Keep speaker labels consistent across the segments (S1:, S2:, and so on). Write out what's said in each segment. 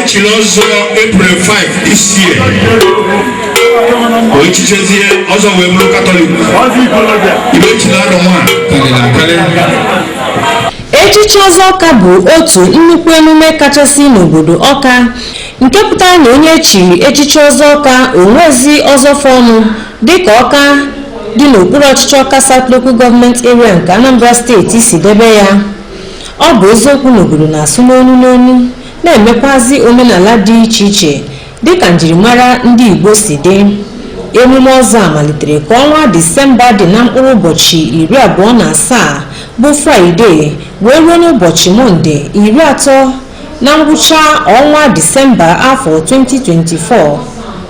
S1: April 5 this year. Which is here also we are Catholic.
S2: Echichi Awka bụ otu nnukwu emume kachasị n'obodo Awka nke pụtara na onye chiri echichi Awka onwezi ọzọ fọnụ dịka Awka dị n'okpuru ọchịchị Awka South Local Government Area nke Anambra Steeti si debe ya. Ọ bụ eziokwu n'obodo na-asụ n'onu n'onu na-emekwazi omenala dị iche iche dịka njirimara ndị Igbo si dị. Emume ọzọ a malitere ka ọnwa Disemba dị na mkpụrụ ụbọchị 27 bụ Fraịde wee ruo n'ụbọchị Mọnde 30 na ngwụcha ọnwa Disemba afọ 2024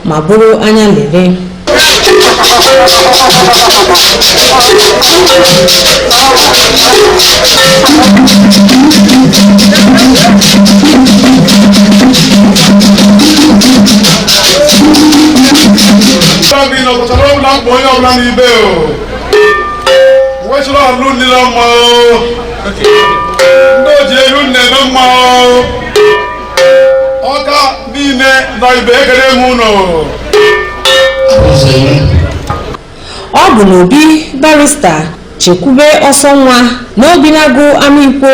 S2: ma bụrụ anya lere. Ọ bụ n'obi barista Chekwube Osonwa na Obinagụ Amikwo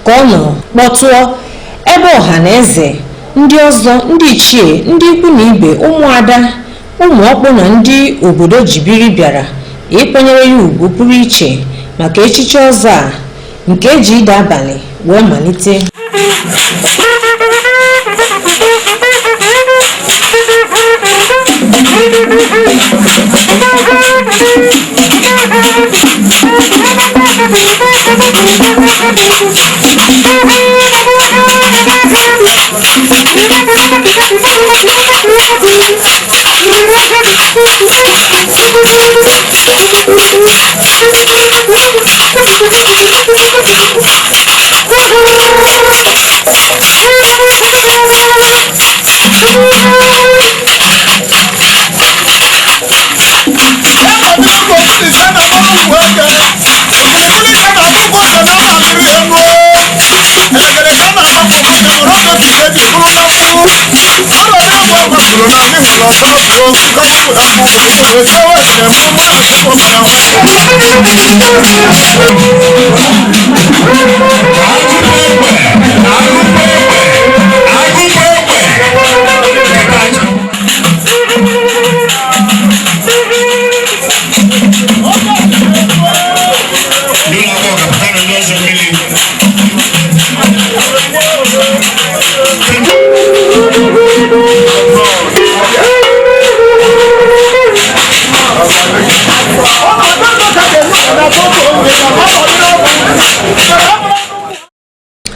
S2: ka ọ nọ kpọtụọ ebe ọha na eze ndị ọzọ ndị ichie ndị ikwu na ibe ụmụada ụmụ ọkpụ na ndị obodo jibiri bịara ịkwanyere ya ugwu pụrụ iche maka echichi ọzọ a nke eji ide abalị wee malite.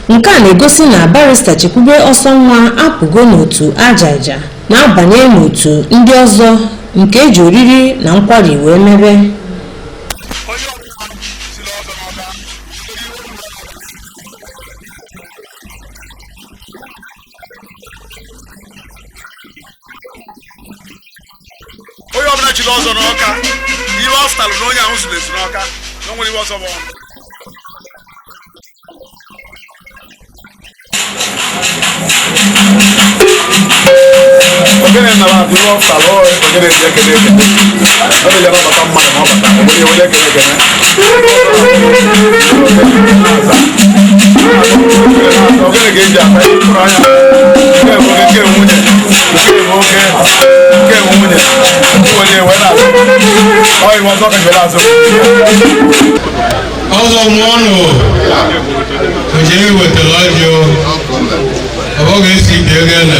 S2: Nke a na-egosi na barista Chekwube Osonwa apụgo n'otu ajaja na-abanye n'otu ndị ọzọ nke eji oriri na nkwari wee mebe.
S3: Onye ọbụla chiri ọzọ n'Awka ihe ọ fụtalụ na onye ahụ zuru ezu n'Awka na o nwere ihe ọzọ bụ ogene na ba dị ọ fụtalụ ogene dị ekele ekele ọ dị yara ọbata mmadụ ma ọ bata ogene wele ekele ekele ogene ga-eji akpa ịkpụrụ anya nke nwunye nke nwunye onye wee na-azụ ọyị nwa ọzọ ka jere azụ
S1: ọzọ mụọnụ ojiri wetara ọjị ọ bụghị esi dị ego na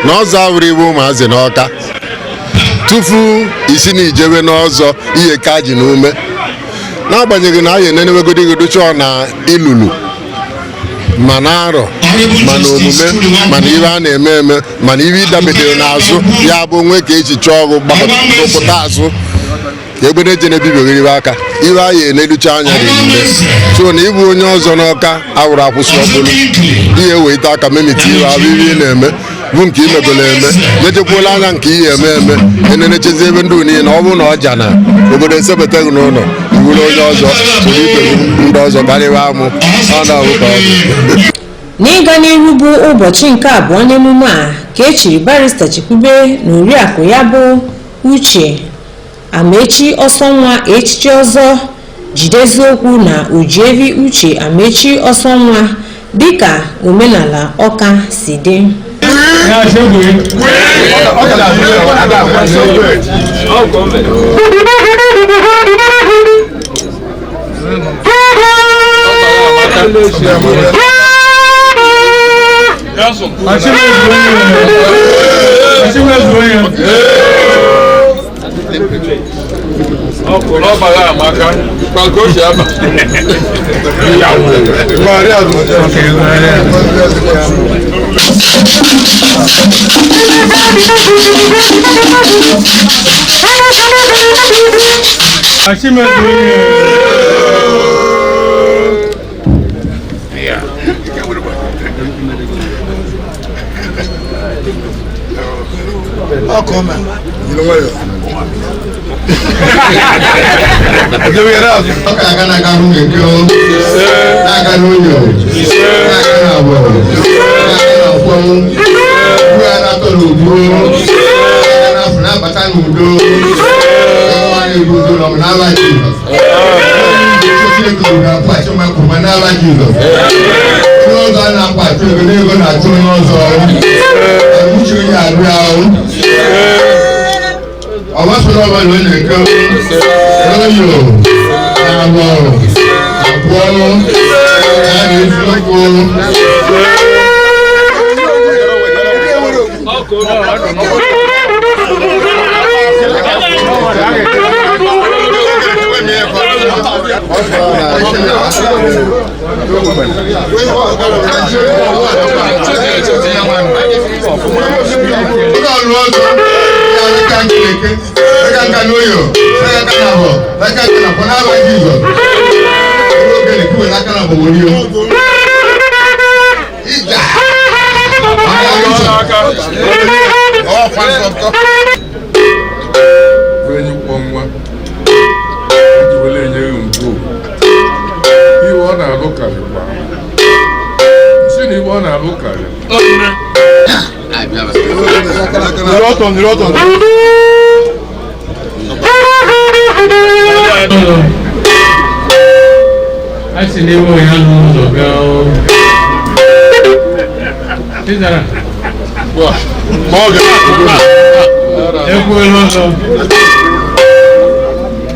S4: n'ọzọ awụrụ iwu ụmụazị n'Awka tufu isi na ijewe n'ọzọ ihe ka ji n'ume n'agbanyeghị na anyị enenewegodigodocha na ilulu ma na arọ ma na omume ma na ihe a na-eme eme ma na ihe ịdabedere n'azụ ya bụ onwe ka eji chọọ ọgụ gbapụta azụ ka egbede je na-ebibioghere aka ihe anyị enelucha anya dị mgbe so na ịbụ onye ọzọ n'Awka awụrụ akwụsị ọbụla ihe eweta aka memiti ihe abụ ihe ị na-eme bụ nke imegolo eme mechekwuola anya nke ihe eme enenechezi ebe ndị niile na ọ bụrụ na ọja na obodo esepụtaghị n'ụlọ iwuru onye ọzọ soro ibe ndị ọzọ gbarịwa amụ ọ na-ahụ ka ọ dị.
S2: N'ịga n'ihu bụ ụbọchị nke abụọ n'emume a ka echiri barista Chekwube na oriakụ ya bụ Uche Amechi Osonwa echichi ọzọ jideziokwu na Ojieri Uche Amechi Osonwa dịka omenala Awka si dị.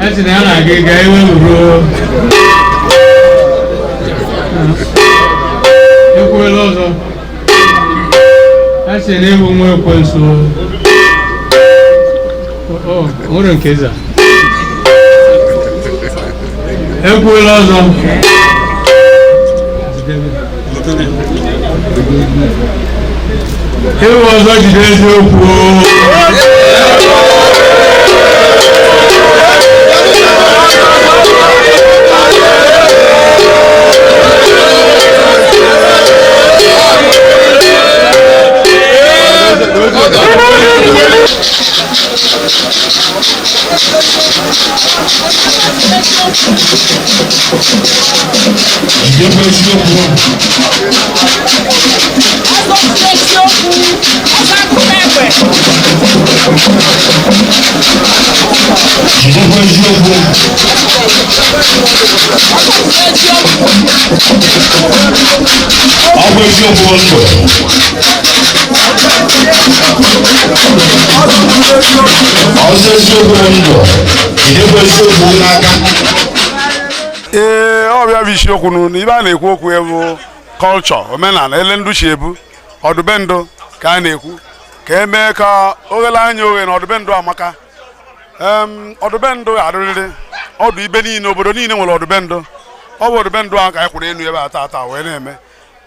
S1: That's an ally. Guy will grow. That's an evil more so. Oh, what a case. It was like
S3: ọbịa bishokwu n'ibe a na-ekwu okwu ewu culture omenala ele ndụ chi ebu ọdụbendụ ka a na-ekwu ka eme ka oghele anya oghe na ọdụbendụ amaka ọdụbendụ adịrịrị ọdụ ibe niile obodo niile nwere ọdụbendụ ọ bụ ọdụbendụ ahụ ka anyị kwụrụ enu ebe ata wee na-eme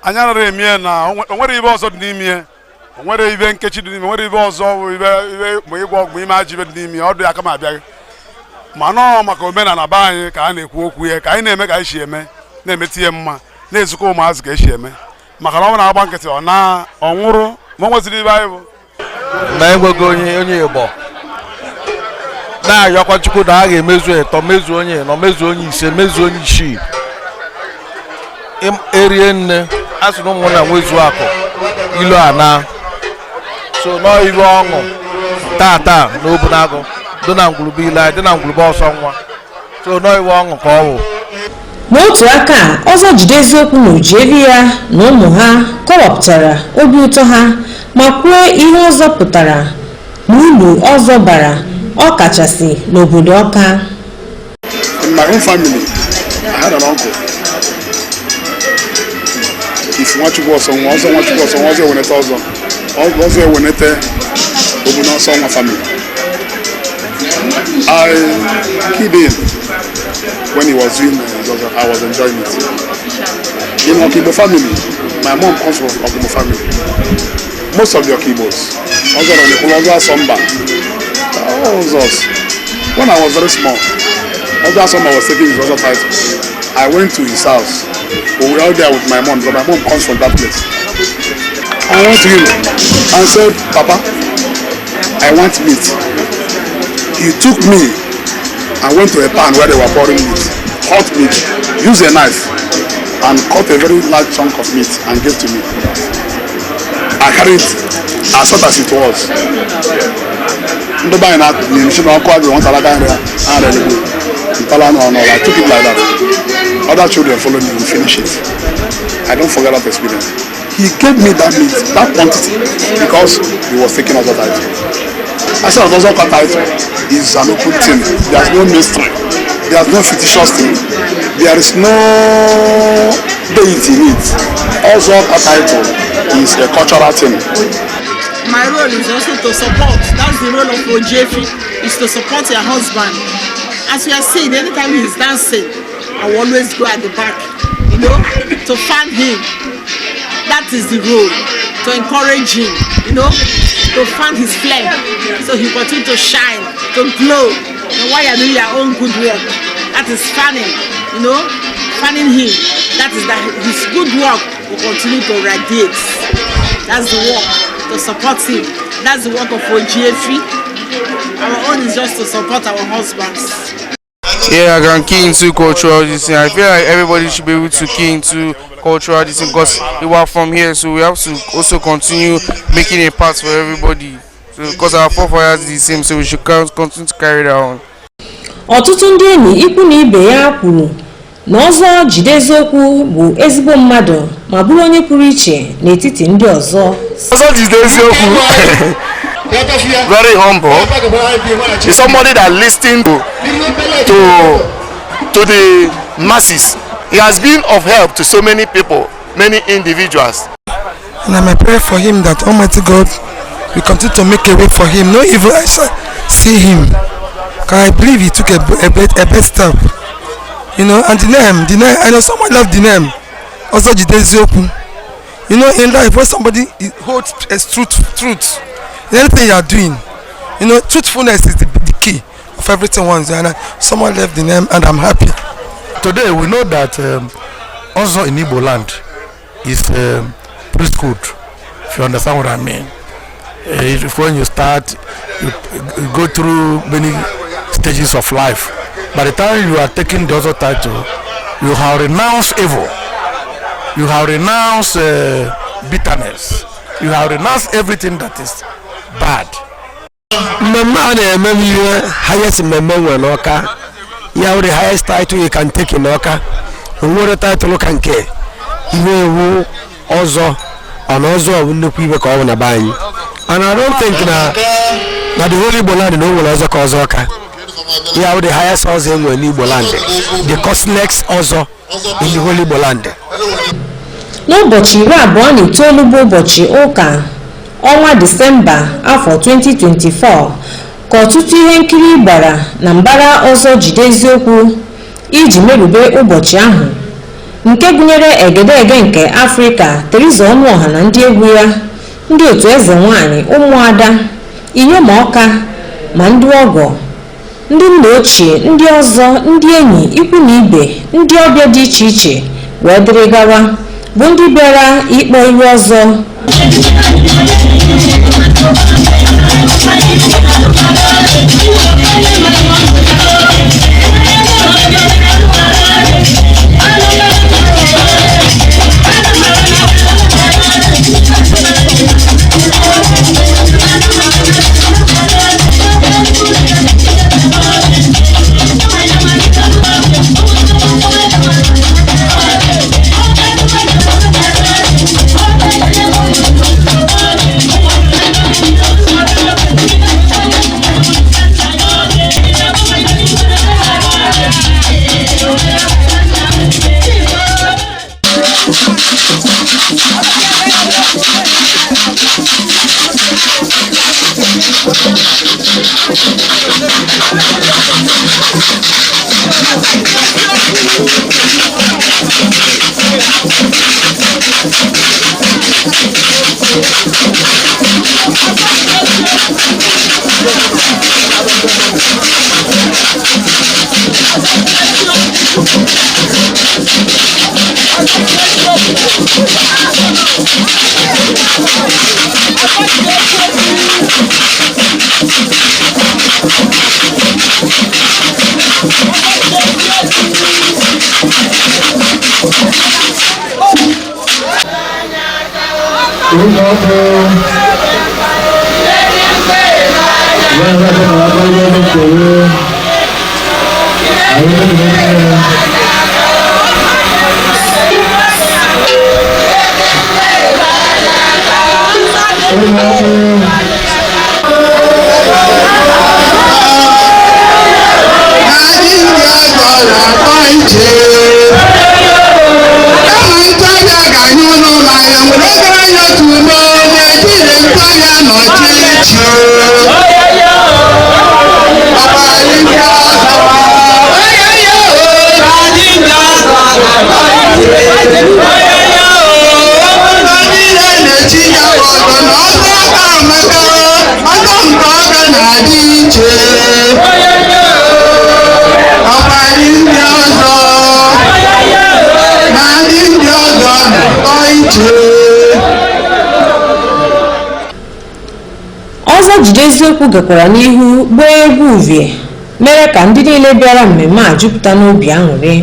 S3: anyị anaghị eme na o nwere ibe ọzọ dị n'ime o nwere ibe nkechi dị n'ime o nwere ibe ọzọ ibe ma ịgwọ ọgwụ ime ajọ ibe dị n'ime ọ dị aka ma abịaghị ma nọọ maka omenala be anyị ka a na-ekwu okwu ya ka anyị na-eme ka anyị si eme na-emeti ihe mma na-ezukọ ụmụazị ka esi eme maka na ọ na-agba nkịtị ọ nwụrụ ma ọ nweziri ibe anyị bụ
S5: na enwego onye Igbo na-ayọkwa Chukwu na a ga-emezu eto mezu onye nọ mezu onye ise mezu onye isii erie nne a sị na ụmụnna nwezu akụ ilu ana so nọọ ibe ọṅụ taa na Obunagu dị na ngwurube ile dị na ngwurube Osonwa so nọọ ibe ọṅụ ka ọ bụ.
S2: N'otu aka ọzọ jide eziokwu na ojiebe ya na ụmụ ha kọwapụtara obi ụtọ ha ma kwuo ihe ọzọ pụtara na uru ọzọ bara ọ kachasị n'obodo Awka.
S3: In my own family, I had an uncle. If Chekwube Osonwa, Osonwa family. I keyed in when he was doing I was enjoying it. In Chekwube family, my mom comes from Chekwube family. Most of the Chekwubes, Osonwa, all of us. When I was very small, Osonwa was taking his other title. I went to his house. We were out there with my mom, because my mom comes from that place. I went to him and said, Papa, I want meat. He took me and went to a pan where they were pouring meat, hot meat, used a knife and cut a very large chunk of meat and gave to me. I carried it as hot as it was. I took it like that. Other children followed me and finished it. I don't forget that experience. He gave me that meat, that quantity, because he was taking other title. I said also title is an open thing. There's no mystery. There's no fictitious thing. There is no deity in it. Also a title is a cultural thing.
S6: My role is also to support. That's the role of Ojefi, is to support your husband. As you are seeing, anytime he's dancing, I will always go at the back, to fan him. That is the role, to encourage him, to fan his flame, so he continue to shine, to glow. And while you're doing your own good work, that is fanning, fanning him. That is that his good work will continue to radiate. That's the work, to support him. That's the work of Ojefi. Our own is just to support our husbands.
S7: Yeah, I can key into cultural this thing. I feel like everybody should be able to key into cultural this thing because we are from here, so we have to also continue making a path for everybody. So because our forefathers is the same, so we should continue to carry that on.
S2: Ọtụtụ ndị enyi ikwu na ibe ya kwuru na ọzọ jide eziokwu bụ ezigbo mmadụ ma bụrụ onye pụrụ iche n'etiti ndị ọzọ.
S5: Ọzọ jide eziokwu
S8: very humble. He's somebody that listens to the masses. He has been of help to so many people, many individuals.
S9: And I pray for him that Almighty God will continue to make a way for him. No evil I shall see him. Because I believe he took a bad step. You know, and the name, I know someone love the name. Also, Jidezoku. You know, in life, when somebody holds truth in anything you are doing, you know, truthfulness is the key of everything once. And someone left the name, and I'm happy.
S10: Today, we know that also in Igbo land is priesthood, if you understand what I mean. When you start, you go through many stages of life. By the time you are taking the other title, you have renounced evil, you have renounced bitterness, you have renounced everything that is bad.
S11: Highest Awka. You have the highest title you can take in Awka. The title you can get. You also and also wouldn't people call on a buying. And I don't think that the Holy Boland will also cause Awka. You have the highest also in Igbo land, the costliest also in the Holy Boland.
S2: N'ụbọchị 29 bụ ụbọchị ụka ọnwa Disemba afọ 2024 ka ọtụtụ ihe nkiri gbara na mbara ọzọ Jideziokwu iji merube ụbọchị ahụ, nke gụnyere egedege nke Afrịka, Teresa Ọnụọha na ndị egwu ya, ndị otu eze nwanyị, ụmụada, inyom Awka ma ndị ọgọ, ndị nna ochie, ndị ọzọ, ndị enyi, ikwu na ibe, ndị ọbịa dị iche iche wee dịrị gawa bụ ndị bịara ịkpọ ihe ọzọ. Ọzọ Jideziokwu gakwara n'ihu gbaa egwu uvie mere ka ndị niile bịara mmemme a jupụta n'obi aṅụrị.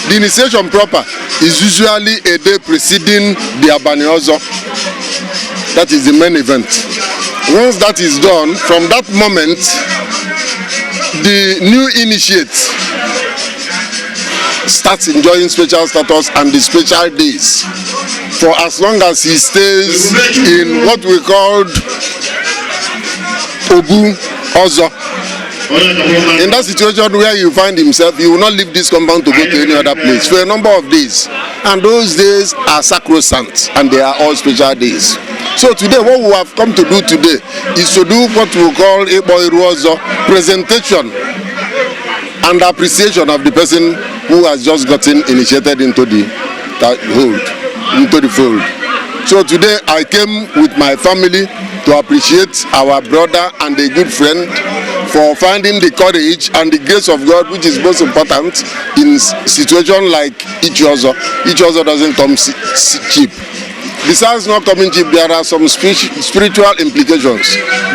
S4: The initiation proper is usually a day preceding the Abaniozo. That is the main event. Once that is done, from that moment, the new initiate starts enjoying special status and the special days for as long as he stays in what we called Obu Ozo. In that situation where you find himself, he will not leave this compound to go to any other place for a number of days. And those days are sacrosanct and they are all special days. So today, what we have come to do today is to do what we call a Boiruozo presentation and appreciation of the person who has just gotten initiated into the fold. So today I came with my family to appreciate our brother and a good friend for finding the courage and the grace of God, which is most important in situation like Ichiozo. Ichiozo doesn't come cheap. Besides not coming cheap, there are some spiritual implications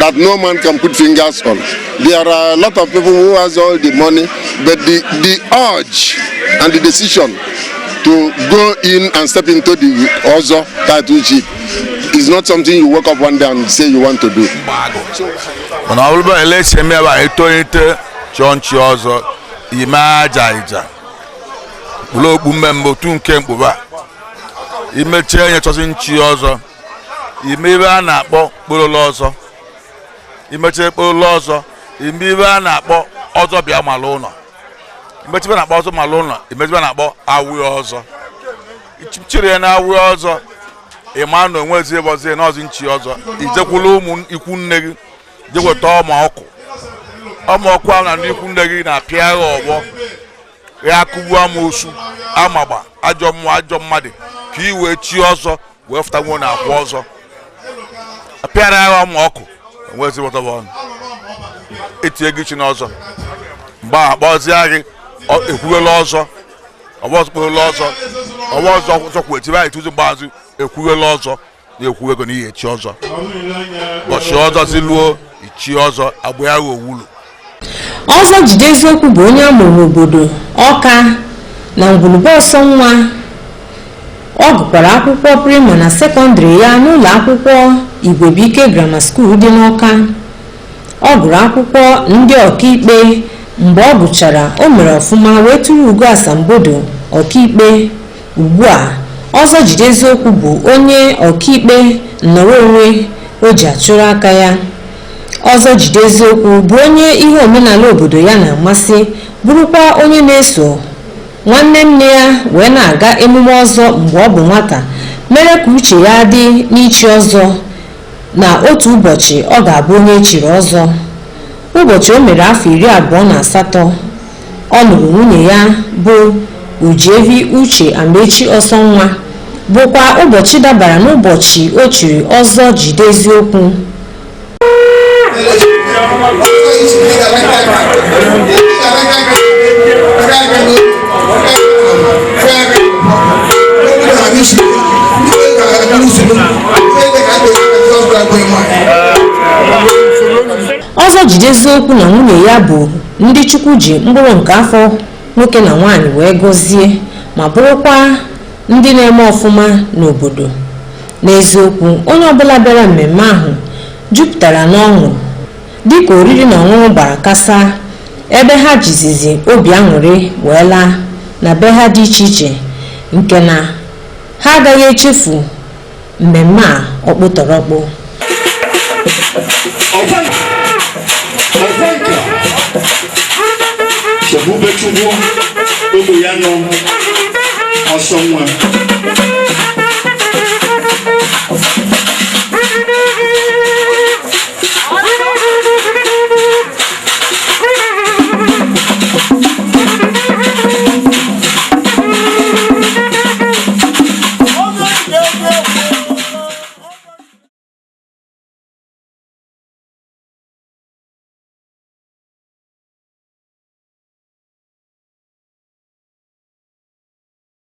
S4: that no man can put fingers on. There are a lot of people who has all the money, but the urge and the decision to go in and step into the Ozo title chip is not something you wake up one day and say you want to do.
S5: When I will election me about itoite chonchi Ozo imajaija. Ulo bumembo tunke mbuba. Imeche nye chosi nchi Ozo. Imebe anakpo kpolo Ozo. Imeche kpolo Ozo. Imebe anakpo Ozo bia malona. Imeche anakpo Ozo malona. Imeche anakpo awi Ozo. Ichire na awi Ozo. Emmanuel nwezi ebozie na Ozo nchi Ozo. Ijekwulu umu ikwu nne gị. Jeweta ọma ọkụ ahụ na ndị ikwu nne gị na-apịa agha ọgbọ ya akụgbu amoosu amagba ajọ mmadụ ka i wee chi ọzọ wee fụta nwo na akwa ọzọ apịara agha ọma ọkụ enwezi wetaba ọnụ etinye gị chi n'ọzọ mgbe akpọzie gị ekwughela ọzọ ọgbọ kpụrụla ọzọ ọgbọ ọzọ kwụ etibe anyị tụzi mgbazụ ekwughela ọzọ na-ekwu ego n'ihe chi ọzọ ụbọchị ọzọ si luo ichi ọzọ agbụ ya owulu.
S2: Ọzọ Jide Eziokwu bụ onye amụrụ n'obodo Awka na ngwulube Osonwa. Ọ gụkwara akwụkwọ prima na sekọndịrị ya n'ụlọ akwụkwọ Igwebuike Grammar School dị n'Awka. Ọ gụrụ akwụkwọ ndị ọkaikpe. Mgbe ọ gụchara, o mere ọfụma wee tụrụ ugo asambodo ọkaikpe. Ugbu a, Ọzọ Jide Eziokwu bụ onye ọkaikpe nnọrọ onwe o ji achụrụ aka ya. Ọzọ Jide Eziokwu bụ onye ihe omenala obodo ya na-amasị, bụrụkwa onye na-eso nwanne nne ya wee na-aga emume ọzọ mgbe ọ bụ nwata mere ka uche ya dị n'ichi ọzọ na otu ụbọchị ọ ga-abụ onye echiri ọzọ. Ụbọchị o mere afọ 28 ọ lụrụ nwunye ya bụ Ujevi Uche Amechi Osonwa, bụkwa ụbọchị dabara n'ụbọchị o chiri ọzọ Jide Eziokwu. Ọzọ Jide Eziokwu na nwunye ya bụ ndị Chukwu ji mkpụrụ nke afọ nwoke na nwaanyị wee gọzie ma bụrụkwa ndị na-eme ọfụma n'obodo. N'eziokwu, onye ọbụla bịara mmemme ahụ jupụtara n'ọṅụ dịka oriri na ọṅụṅụ gbara kasa, ebe ha jizizi obi aṅụrị wee laa na be ha dị iche iche, nke na ha agaghị echefu mmemme a ọkpụtọrọkpụ.
S12: Chekwube Chukwu ogbe ya nọ Osonwa.